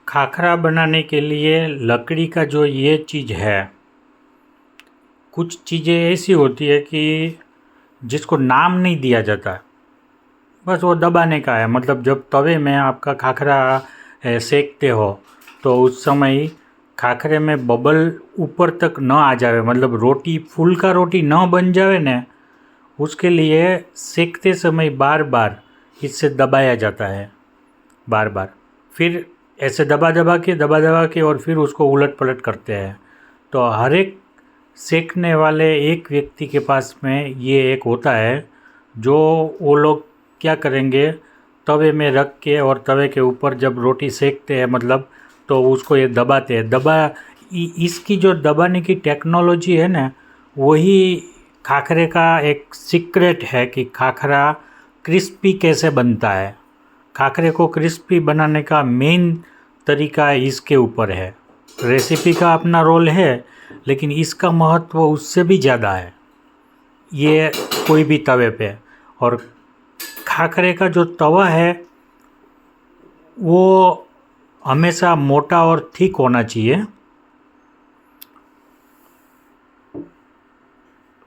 खाखरा बनाने के लिए लकड़ी का जो ये चीज़ है, कुछ चीज़ें ऐसी होती है कि जिसको नाम नहीं दिया जाता, बस वो दबाने का है। मतलब जब तवे में आपका खाखरा सेकते हो तो उस समय खाखरे में बबल ऊपर तक न आ जावे, मतलब रोटी फुलका रोटी न बन जावे ने, उसके लिए सेकते समय बार बार इससे दबाया जाता है, बार बार। फिर ऐसे दबा दबा के और फिर उसको उलट पलट करते हैं। तो हर एक सेकने वाले एक व्यक्ति के पास में ये एक होता है, जो वो लोग क्या करेंगे, तवे में रख के और तवे के ऊपर जब रोटी सेकते हैं, मतलब तो उसको ये दबाते हैं। इसकी जो दबाने की टेक्नोलॉजी है ना, वही खाखरे का एक सीक्रेट है कि खाखरा क्रिस्पी कैसे बनता है। खाखरे को क्रिस्पी बनाने का मेन तरीका इसके ऊपर है। रेसिपी का अपना रोल है, लेकिन इसका महत्व उससे भी ज़्यादा है ये कोई भी तवे पे। और खाखरे का जो तवा है वो हमेशा मोटा और थिक होना चाहिए।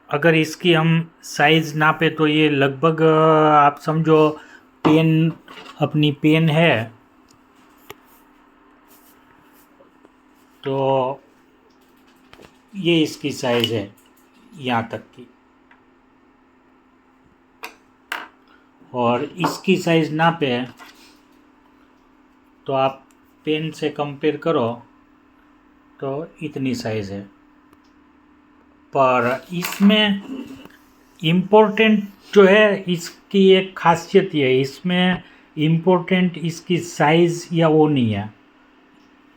अगर इसकी हम साइज़ नापे तो ये लगभग आप समझो पेन, अपनी पेन है तो ये इसकी साइज़ है यहाँ तक की, और इसकी साइज़ नापे तो आप पेन से कंपेयर करो तो इतनी साइज़ है। पर इसमें इम्पोर्टेंट जो है, इसकी एक खासियत ये है, इसमें इम्पोर्टेंट इसकी साइज़ या वो नहीं है,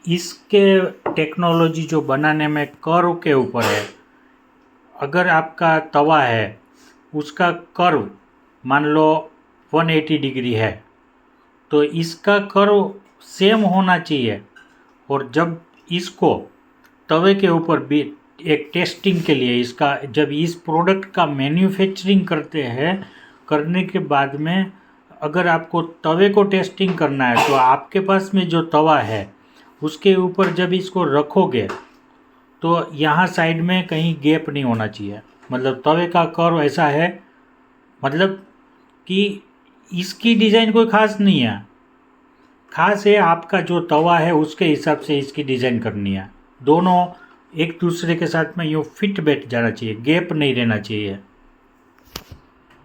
इसके टेक्नोलॉजी जो बनाने में कर्व के ऊपर है। अगर आपका तवा है उसका कर्व मान लो 180 डिग्री है, तो इसका कर्व सेम होना चाहिए। और जब इसको तवे के ऊपर भी एक टेस्टिंग के लिए, इसका जब इस प्रोडक्ट का मैन्युफैक्चरिंग करते हैं, करने के बाद में अगर आपको तवे को टेस्टिंग करना है तो आपके पास में जो तवा है उसके ऊपर जब इसको रखोगे तो यहाँ साइड में कहीं गैप नहीं होना चाहिए। मतलब तवे का कर्व ऐसा है, मतलब कि इसकी डिज़ाइन कोई ख़ास नहीं है, ख़ास है आपका जो तवा है उसके हिसाब से इसकी डिज़ाइन करनी है। दोनों एक दूसरे के साथ में यूँ फिट बैठ जाना चाहिए, गैप नहीं रहना चाहिए।